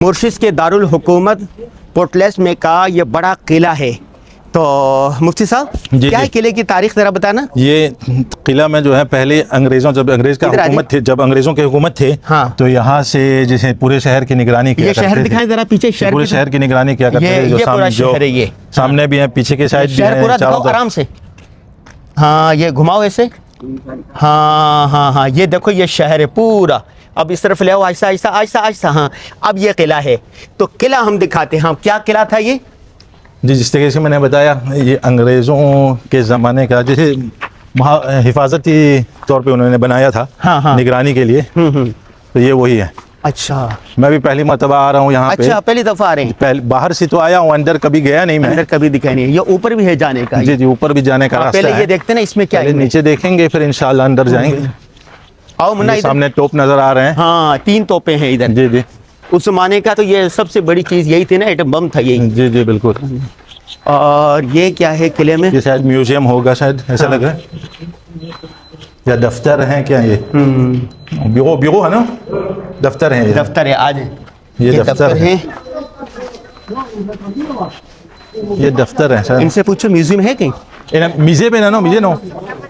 मुर्शिद के दारुल हुकूमत पोर्टलेस में का ये बड़ा किला है। तो मुफ्ती साहब क्या है किले की तारीख ज़रा बताना। ये किला में जो है पहले जब अंग्रेज का हुकूमत थे, जब अंग्रेज़ों की हुकूमत थे, हाँ। तो यहाँ से जैसे पूरे शहर की निगरानी किया करते थे। शहर दिखाएं ज़रा पीछे, शहर पूरे शहर की निगरानी किया करते थे। जो सामने भी है, पीछे के साइड भी है, पूरा दिखाओ आराम से। हाँ ये घुमाओ ऐसे। हाँ हाँ हाँ ये देखो ये शहर है पूरा। अब इस तरफ ले आओ आहिस्ता आहिस्ता आहिस्ता आहिस्ता। हाँ अब ये किला है, तो किला हम दिखाते हैं। हाँ क्या किला था ये जी? जिस तरीके से मैंने बताया, ये अंग्रेज़ों के ज़माने का, जैसे हिफाजती तौर पे उन्होंने बनाया था। हाँ हाँ। निगरानी के लिए। तो ये वही है। अच्छा मैं भी पहली मरतबा आ रहा हूँ यहाँ पे। अच्छा पहली दफ़ा आ रहे हैं? बाहर से तो आया हूँ, अंदर कभी गया नहीं मैं। अंदर कभी दिखाई नहीं। ये ऊपर भी है जाने का? जी जी, ऊपर भी जाने का रास्ता है। पहले ये देखते ना इसमें क्या है। नीचे देखेंगे फिर इंशाल्लाह अंदर जाएंगे। आओ मुन्ना, सामने तोप नजर आ रहे हैं। हाँ 3 तोपें हैं इधर। जी जी। उस जमाने का तो ये सबसे बड़ी चीज़ यही थी ना, एटम बम था यही। जी जी बिल्कुल। और ये क्या है किले में? ये शायद म्यूजियम होगा, शायद ऐसा लग रहा है, या दफ्तर है क्या ये? ब्यूरो है ना, दफ्तर है। दफ्तर है आज। ये दफ्तर है। ये दफ्तर है शायद। इनसे पूछो म्यूजियम है कहीं? म्यूजियम है ना? म्यूजियम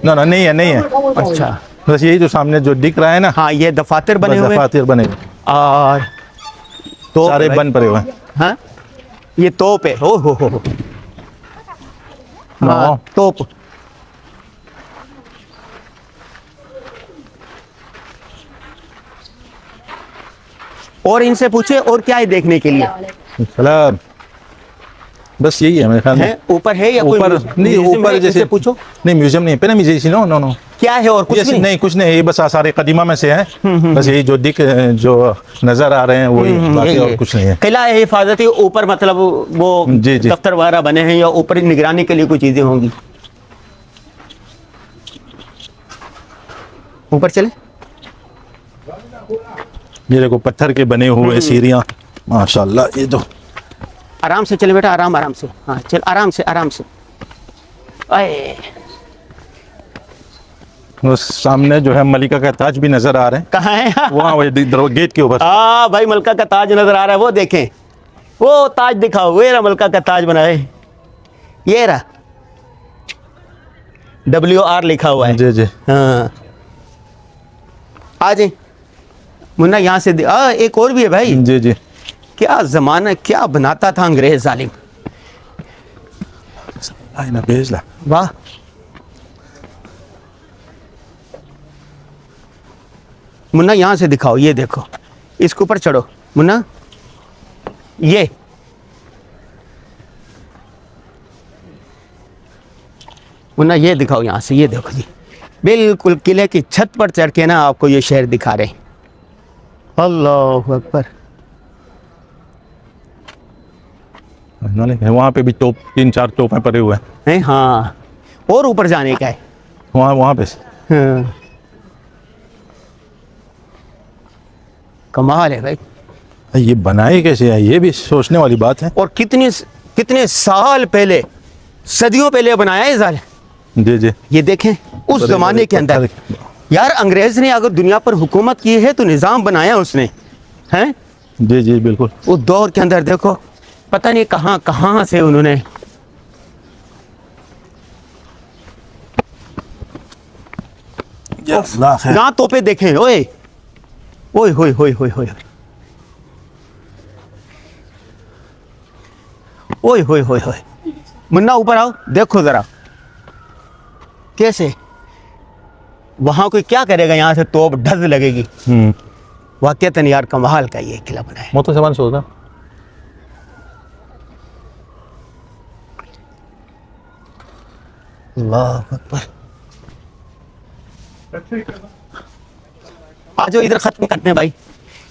नो नहीं है, नहीं है। अच्छा बस यही जो सामने जो दिख रहा है ना। हाँ ये दफातर बने हुए। दफातर बने और तो सारे बन पड़े हुए हैं। हाँ ये तोप है। हो हाँ तोप। और इनसे पूछे और क्या है देखने के लिए? सलाम। बस यही है मेरे ख्याल में। ऊपर है या ऊपर नहीं, ऊपर जैसे पूछो। नहीं म्यूजियम नहीं है, म्यूजियम नो क्या है और कुछ नहीं, कुछ नहीं। ये बस आसार कदीमा में से है। बस यही जो नजर आ रहे हैं वही, बाकी और कुछ नहीं है। किला है हिफाजती ऊपर, मतलब वो दफ्तर वगैरह बने हैं या ऊपर निगरानी के लिए कोई चीजें होंगी। ऊपर चले। ये देखो पत्थर के बने हुए सीढ़ियाँ, माशाल्लाह। ये तो आराम से चले बेटा, आराम से। हाँ चल आराम से। आए सामने जो है मलिका का ताज भी नजर आ रहे हैं। कहाँ है? वहाँ गेट के ऊपर। हाँ भाई मलका का ताज नजर आ रहा है। वो देखें, वो ताज दिखाओ। वो रहा मलका का ताज बना है, ये रहा WR लिखा हुआ है। जी जी। हाँ आ जाए मुन्ना यहाँ से। एक और भी है भाई। जी जी। क्या जमाना, क्या बनाता था अंग्रेज जालिम। वाह मुन्ना यहाँ से दिखाओ। ये देखो, इसके ऊपर चढ़ो मुन्ना। ये मुन्ना ये दिखाओ यहाँ से। ये देखो जी, बिल्कुल किले की छत पर चढ़ के ना आपको ये शहर दिखा रहे हैं। अल्लाह अकबर। वहाँ पे भी तोप, 3-4 तोपें पड़े हुए हैं। हाँ और ऊपर जाने का है वहाँ पे। हाँ। कमाल है भाई। ये बनाए कैसे है, ये भी सोचने वाली बात है। और कितने साल पहले, सदियों पहले बनाया है जालिम। जी जी। ये देखें उस जमाने के अंदर यार, अंग्रेज ने अगर दुनिया पर हुकूमत की है तो निज़ाम बनाया उसने, हैं? जी जी बिल्कुल। उस दौर के अंदर देखो, पता नहीं कहाँ से उन्होंने। यहाँ तोपे देखें। ओए ओए मुन्ना ऊपर आओ, देखो जरा कैसे वहां कोई क्या करेगा। यहाँ से तोप ढज लगेगी। वाकईतन यार कमाल का ये किला बना है। मोतो सामान सोचा। अल्लाह अकबर। आज इधर खत्म करते हैं भाई।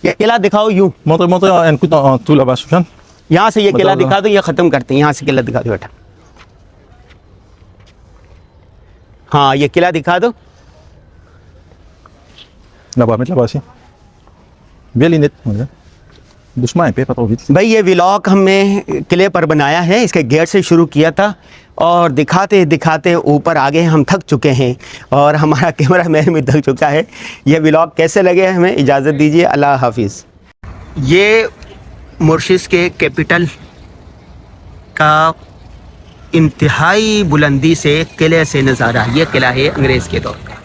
ये किला दिखाओ यूं। यहाँ से ये किला दिखा दो, ये खत्म करते हैं। यहाँ से किला दिखा दो बेटा। हाँ ये किला दिखा दो। भाई ये व्लॉग हमने किले पर बनाया है, इसके गेट से शुरू किया था और दिखाते दिखाते ऊपर आगे हम थक चुके हैं और हमारा कैमरा मैन भी थक चुका है। ये व्लॉग कैसे लगे हमें इजाज़त दीजिए। अल्लाह हाफिज़। ये मॉरिशस के कैपिटल का इंतहाई बुलंदी से किले से नज़ारा। ये किला है अंग्रेज़ के दौर का,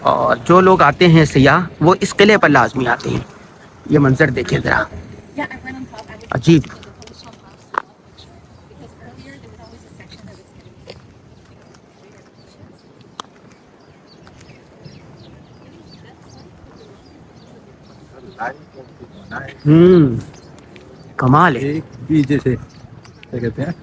और जो लोग आते हैं सियाह वो इस किले पर लाजमी आते हैं। ये मंजर देखिए ज़रा, अजीब। कमाल है। एक भी जैसे क्या कहते हैं,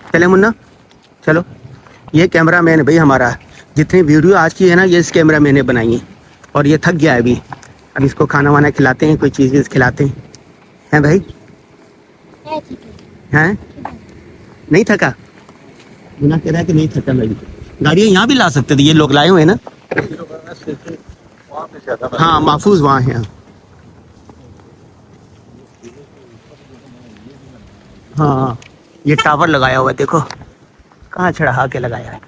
चले मुन्ना, चलो। ये कैमरा मैन भाई हमारा, जितनी वीडियो आज की है ना ये इस कैमरा मैन ने बनाई है, और ये थक गया है अभी। अब इसको खाना वाना खिलाते हैं, कोई चीज़ वीज़ खिलाते हैं भाई। हैं नहीं थका? मुन्ना कह रहा है कि नहीं थका मैं भी। गाड़ियाँ यहाँ भी ला सकते थे, ये लोग लाए हुए हैं ना। हाँ महफूज वहाँ है। हाँ ये टावर लगाया हुआ है, देखो कहाँ चढ़ा के लगाया है।